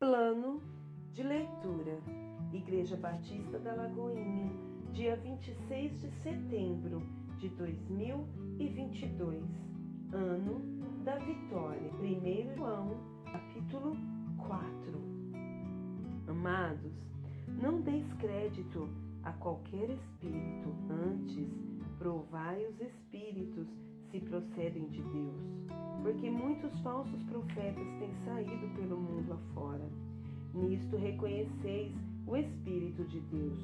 Plano de leitura. Igreja Batista da Lagoinha, dia 26 de setembro de 2022, ano da vitória. 1 João, capítulo 4. Amados, não deis crédito a qualquer espírito, antes provai os espíritos se procedem de Deus, porque muitos falsos profetas têm saído pelo mundo afora. Nisto reconheceis o Espírito de Deus.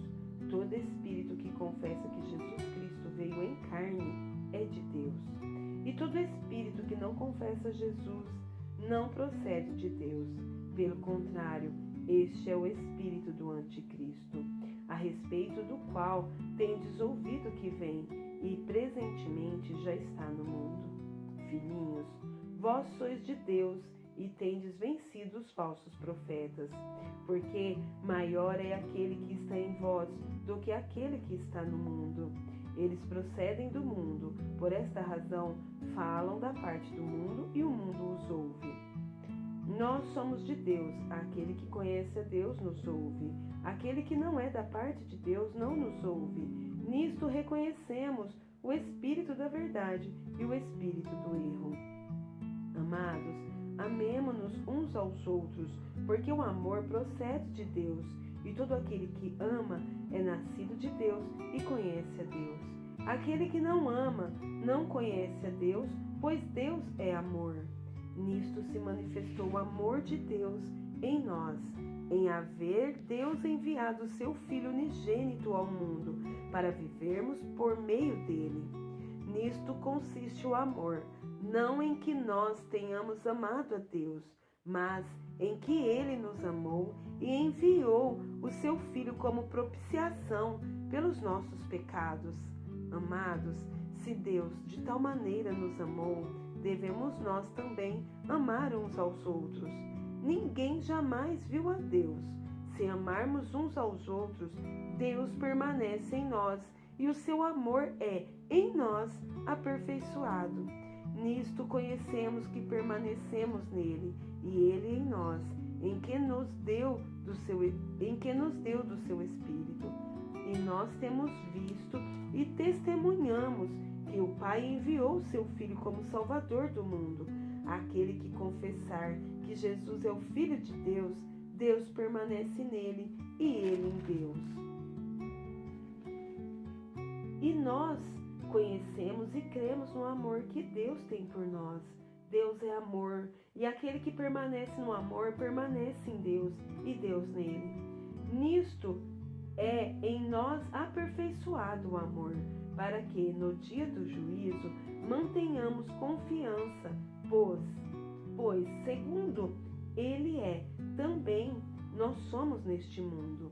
Todo espírito que confessa que Jesus Cristo veio em carne é de Deus. E todo espírito que não confessa Jesus não procede de Deus. Pelo contrário, este é o espírito do anticristo, a respeito do qual tendes ouvido que vem e presentemente já está no mundo. Filhinhos, vós sois de Deus e tendes vencido os falsos profetas, porque maior é aquele que está em vós do que aquele que está no mundo. Eles procedem do mundo, por esta razão falam da parte do mundo e o mundo os ouve. Nós somos de Deus, aquele que conhece a Deus nos ouve, aquele que não é da parte de Deus não nos ouve. Nisto reconhecemos o espírito da verdade e o espírito do erro. Amados, amemo-nos uns aos outros, porque o amor procede de Deus, e todo aquele que ama é nascido de Deus e conhece a Deus. Aquele que não ama não conhece a Deus, pois Deus é amor. Nisto se manifestou o amor de Deus em nós, em haver Deus enviado o seu Filho unigênito ao mundo, para vivermos por meio dele. Nisto consiste o amor, não em que nós tenhamos amado a Deus, mas em que Ele nos amou e enviou o seu Filho como propiciação pelos nossos pecados. Amados, se Deus de tal maneira nos amou, devemos nós também amar uns aos outros. Ninguém jamais viu a Deus. Se amarmos uns aos outros, Deus permanece em nós e o seu amor é, em nós, aperfeiçoado. Nisto conhecemos que permanecemos nele e ele em nós, em que nos deu do seu Espírito. E nós temos visto e testemunhamos que o Pai enviou o seu Filho como Salvador do mundo. Aquele que confessar que Jesus é o Filho de Deus, Deus permanece nele e ele em Deus. E nós conhecemos e cremos no amor que Deus tem por nós. Deus é amor, e aquele que permanece no amor permanece em Deus e Deus nele. Nisto é em nós aperfeiçoado o amor, para que no dia do juízo mantenhamos confiança, pois segundo ele é, também nós somos neste mundo.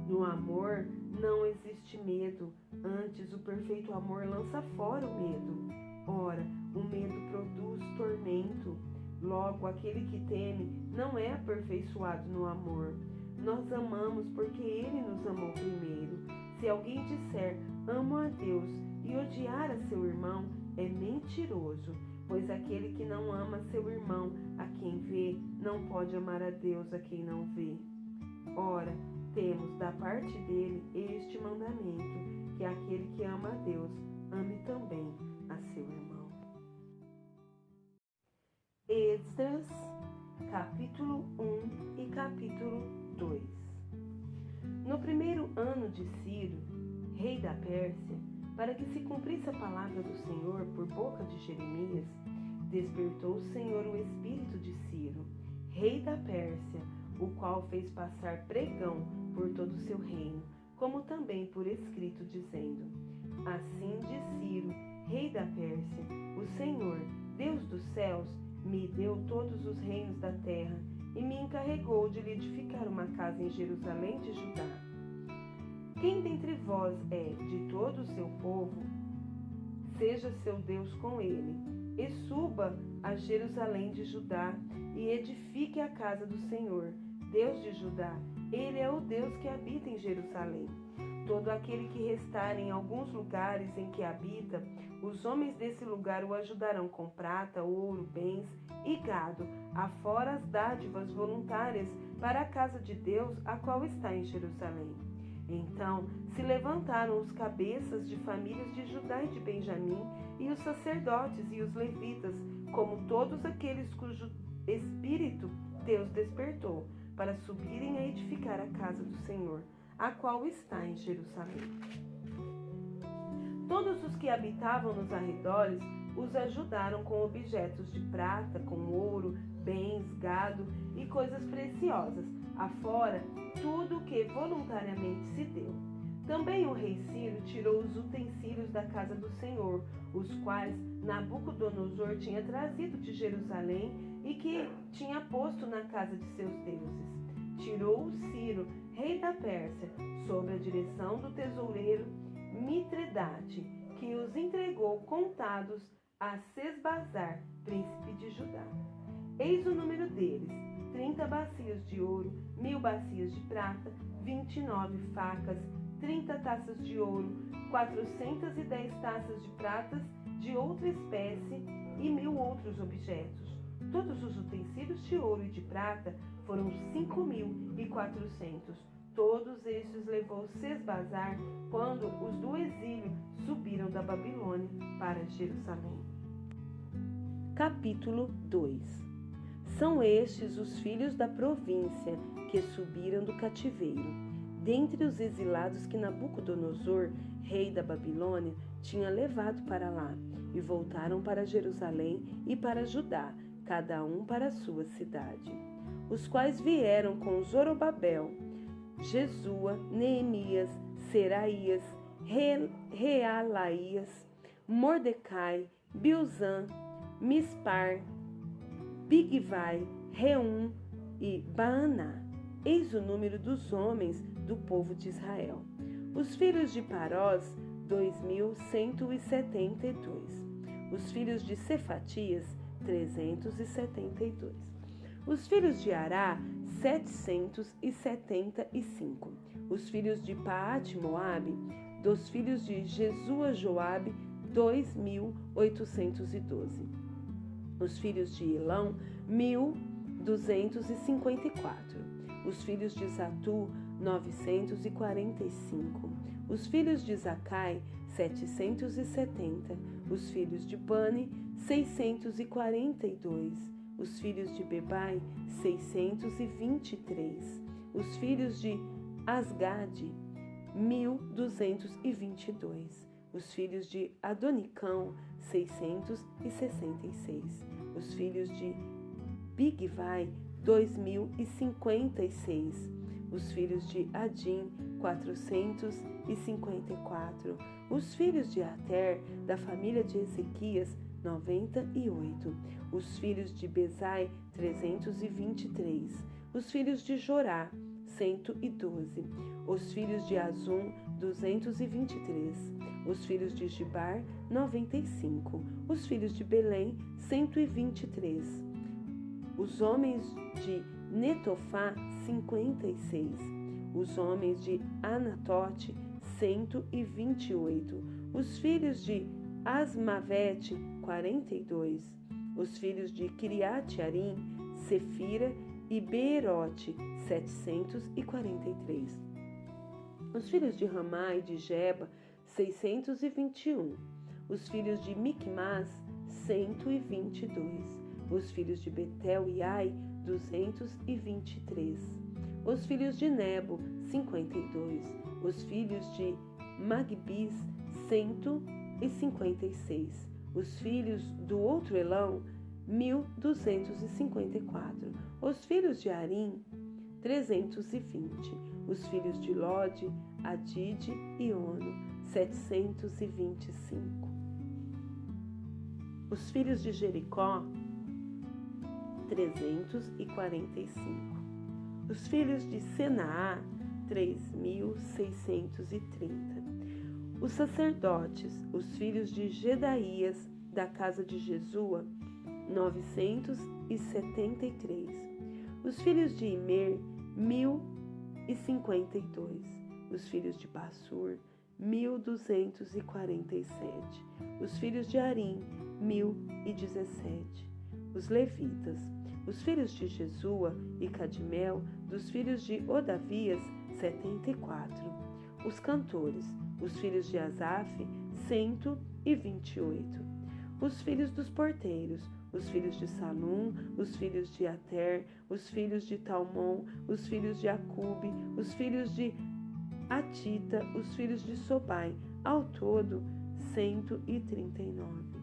No amor não existe medo, antes o perfeito amor lança fora o medo. Ora, o medo produz tormento. Logo, aquele que teme não é aperfeiçoado no amor. Nós amamos porque ele nos amou primeiro. Se alguém disser, amo a Deus, e odiar a seu irmão, é mentiroso, pois aquele que não ama seu irmão, a quem vê, não pode amar a Deus, a quem não vê. Ora, temos da parte dele este mandamento, que aquele que ama a Deus, ame também a seu irmão. Esdras, capítulo 1 e capítulo 2. No primeiro ano de Ciro, rei da Pérsia, para que se cumprisse a palavra do Senhor por boca de Jeremias, despertou o Senhor o espírito de Ciro, rei da Pérsia, o qual fez passar pregão por todo o seu reino, como também por escrito, dizendo: Assim diz Ciro, rei da Pérsia, o Senhor, Deus dos céus, me deu todos os reinos da terra e me encarregou de lhe edificar uma casa em Jerusalém de Judá. Quem dentre vós é de todo o seu povo, seja seu Deus com ele, e suba a Jerusalém de Judá e edifique a casa do Senhor, Deus de Judá. Ele é o Deus que habita em Jerusalém. todo aquele que restar em alguns lugares em que habita, os homens desse lugar o ajudarão com prata, ouro, bens e gado, afora as dádivas voluntárias para a casa de Deus, a qual está em Jerusalém. Então se levantaram os cabeças de famílias de Judá e de Benjamim, e os sacerdotes e os levitas, como todos aqueles cujo espírito Deus despertou, para subirem a edificar a casa do Senhor, a qual está em Jerusalém. Todos os que habitavam nos arredores os ajudaram com objetos de prata, com ouro, bens, gado e coisas preciosas, afora tudo o que voluntariamente se deu. Também o rei Ciro tirou os utensílios da casa do Senhor, os quais Nabucodonosor tinha trazido de Jerusalém e que tinha posto na casa de seus deuses. Tirou Ciro, rei da Pérsia, sob a direção do tesoureiro Mitredate, que os entregou contados a Sesbazar, príncipe de Judá. Eis o número deles: 30 bacias de ouro, 1000 bacias de prata, 29 facas, 30 taças de ouro, 410 taças de pratas de outra espécie e 1000 outros objetos. Todos os utensílios de ouro e de prata foram 5.400. Todos estes levou Sesbazar quando os do exílio subiram da Babilônia para Jerusalém. Capítulo 2. São estes os filhos da província que subiram do cativeiro, dentre os exilados que Nabucodonosor, rei da Babilônia, tinha levado para lá, e voltaram para Jerusalém e para Judá, cada um para a sua cidade. Os quais vieram com Zorobabel, Jesua, Neemias, Seraías, Realaías, Mordecai, Bilzan, Mispar, Bigvai, Reum e Baaná. Eis o número dos homens do povo de Israel. Os filhos de Parós, 2.172. Os filhos de Cefatias, 372. Os filhos de Ará, 775. Os filhos de Paate-Moabe, dos filhos de Jesua-Joabe, 2.812. Os filhos de Elão, 1.254. Os filhos de Zatu, 945. Os filhos de Zacai, 770. Os filhos de Bani, 642. Os filhos de Bebai, 623. Os filhos de Asgade, 1.222. Os filhos de Adonicão, 666. Os filhos de Bigvai, 2.056. Os filhos de Adim, 454. Os filhos de Ater, da família de Ezequias, 98. Os filhos de Bezai, 323. Os filhos de Jorá, 112. Os filhos de Azum, 223. Os filhos de Gibar, 95. Os filhos de Belém, 123. Os homens de Netofá, 56. Os homens de Anatote, 128. Os filhos de Asmavete, 42. Os filhos de Kiriat-Arim, Sefira e Beerote, 743. Os filhos de Ramá e de Geba, 621. Os filhos de Micmas, 122. Os filhos de Betel e Ai, 223. Os filhos de Nebo, 52. Os filhos de Magbis, 156. Os filhos do outro Elão, 1.254. Os filhos de Arim, 320. Os filhos de Lode, Adide e Ono, 725. Os filhos de Jericó, 345. Os filhos de Senaá, 3.630. Os sacerdotes, os filhos de Gedaías, da casa de Jesua, 973. Os filhos de Imer, 1.052. Os filhos de Passur, 1.247. Os filhos de Arim, 1.017. Os levitas, os filhos de Jesua e Cadmiel, dos filhos de Odavias, 74. Os cantores, os filhos de Asaf, 128. Os filhos dos porteiros, os filhos de Salum, os filhos de Ater, os filhos de Talmon, os filhos de Acube, os filhos de Atita, os filhos de Sobai, ao todo 139.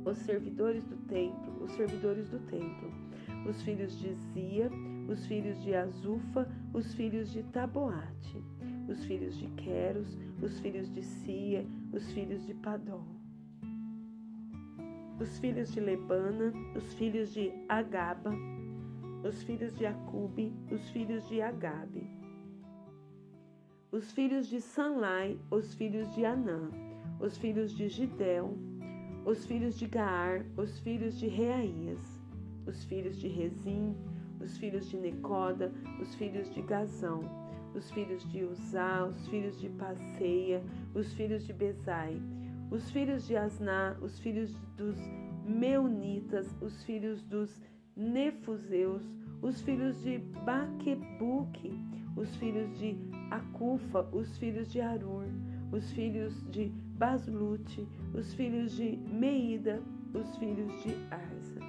Os servidores do templo, os filhos de Zia, os filhos de Azufa, os filhos de Taboate, os filhos de Queros, os filhos de Sia, os filhos de Padol, os filhos de Lebana, os filhos de Agaba, os filhos de Acube, os filhos de Agabe, os filhos de Sanlai, os filhos de Anã, os filhos de Gidel, os filhos de Gaar, os filhos de Reaías, os filhos de Rezim, os filhos de Necoda, os filhos de Gazão, os filhos de Uzá, os filhos de Passeia, os filhos de Bezai, os filhos de Asná, os filhos dos Meunitas, os filhos dos Nefuseus, os filhos de Baquebuque, os filhos de Acufa, os filhos de Arur, os filhos de Baslute, os filhos de Meida, os filhos de Arza,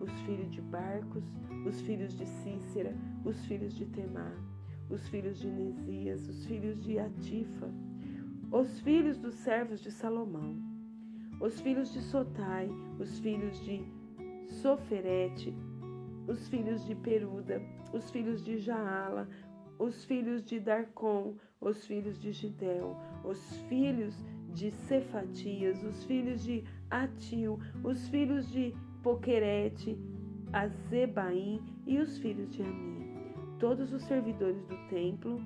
os filhos de Barcos, os filhos de Cícera, os filhos de Temá, os filhos de Nesias, os filhos de Atifa, os filhos dos servos de Salomão, os filhos de Sotai, os filhos de Soferete, os filhos de Peruda, os filhos de Jaala, os filhos de Darcon, os filhos de Gidel, os filhos de Cefatias, os filhos de Atil, os filhos de Poquerete, Azebaim e os filhos de Ami, todos os servidores do templo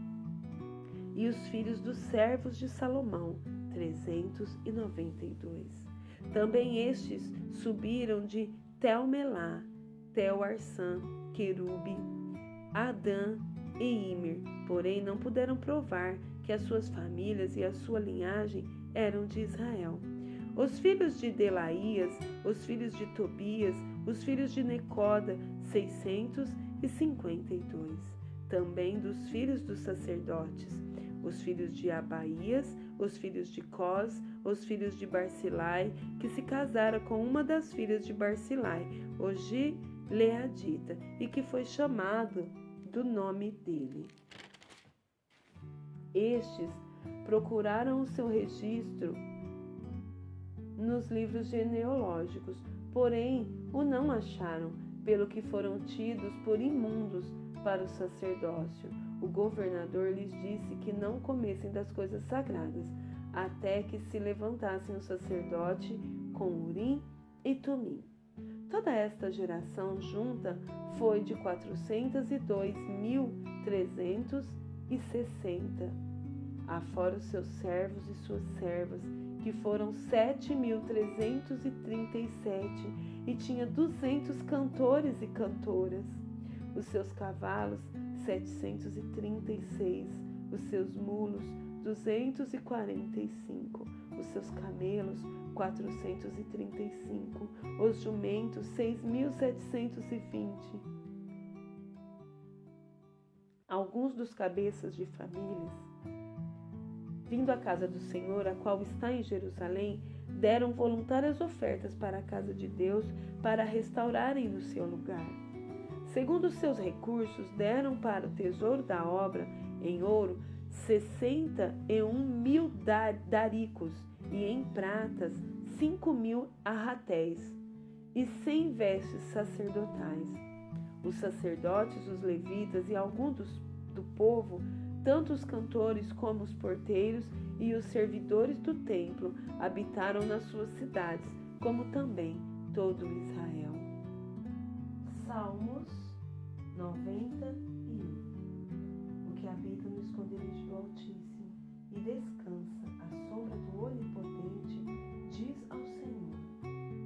e os filhos dos servos de Salomão, 392. Também estes subiram de Tel-Melá, Tel-Arsã, Querube, Adã e Imer, porém não puderam provar que as suas famílias e a sua linhagem eram de Israel. Os filhos de Delaías, os filhos de Tobias, os filhos de Necoda, 652. Também dos filhos dos sacerdotes, os filhos de Abaías, os filhos de Cós, os filhos de Barzilai, que se casaram com uma das filhas de Barzilai, o Gileadita, e que foi chamado do nome dele. Estes procuraram o seu registro nos livros genealógicos, porém o não acharam, pelo que foram tidos por imundos para o sacerdócio. O governador lhes disse que não comessem das coisas sagradas, até que se levantassem o sacerdote com Urim e Tumim. Toda esta geração junta foi de 402.360, afora os seus servos e suas servas, que foram 7.337, e tinha 200 cantores e cantoras. Os seus cavalos, 736, os seus mulos, 245, os seus camelos, 435, os jumentos, 6.720. Alguns dos cabeças de famílias, vindo à casa do Senhor, a qual está em Jerusalém, deram voluntárias ofertas para a casa de Deus para restaurarem no seu lugar. Segundo os seus recursos, deram para o tesouro da obra, em ouro, 61.000 daricos, e em pratas 5.000 arratéis, e 100 vestes sacerdotais. Os sacerdotes, os levitas e alguns do povo, tanto os cantores como os porteiros e os servidores do templo, habitaram nas suas cidades, como também todo Israel. Salmos 91. O que habita no esconderijo do Altíssimo e descansa à sombra do Onipotente, diz ao Senhor: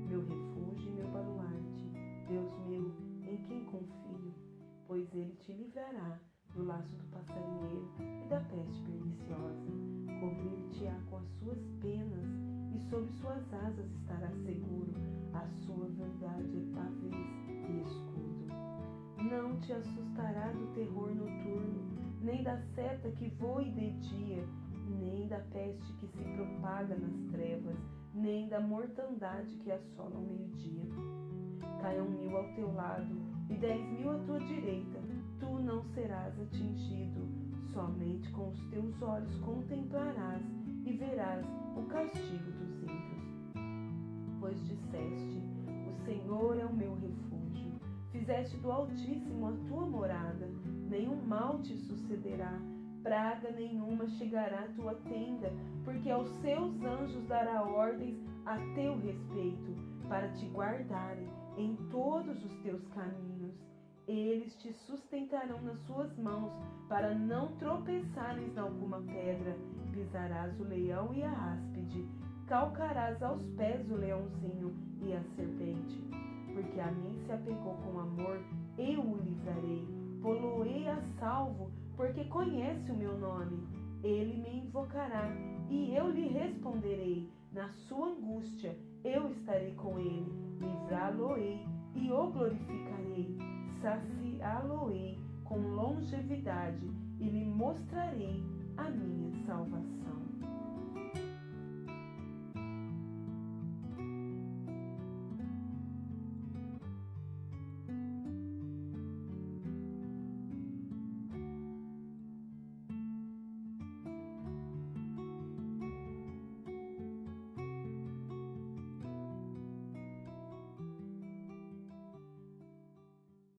meu refúgio e meu baluarte, Deus meu, em quem confio, pois ele te livrará do laço do passarinheiro e da peste perniciosa. Cobrir-te-á com as suas penas, e sob suas asas estarás seguro. A sua verdade é pavês e escudo. Não te assustará do terror noturno, nem da seta que voe de dia, nem da peste que se propaga nas trevas, nem da mortandade que assola ao meio-dia. Caiam 1000 ao teu lado e 10.000 à tua direita, tu não serás atingido. Somente com os teus olhos contemplarás e verás o castigo dos ímpios. Pois disseste: o Senhor é o meu refúgio. Fizeste do Altíssimo a tua morada. Nenhum mal te sucederá, praga nenhuma chegará à tua tenda, porque aos seus anjos dará ordens a teu respeito, para te guardarem em todos os teus caminhos. Eles te sustentarão nas suas mãos, para não tropeçares em alguma pedra. Pisarás o leão e a áspide, calcarás aos pés o leãozinho e a serpente. Porque a mim se apegou com amor, eu o livrarei. Pô-lo-ei a salvo, porque conhece o meu nome. Ele me invocará, e eu lhe responderei. Na sua angústia eu estarei com ele. Livrá-lo-ei e o glorificarei. Saciá-lo-ei com longevidade e lhe mostrarei a minha salvação.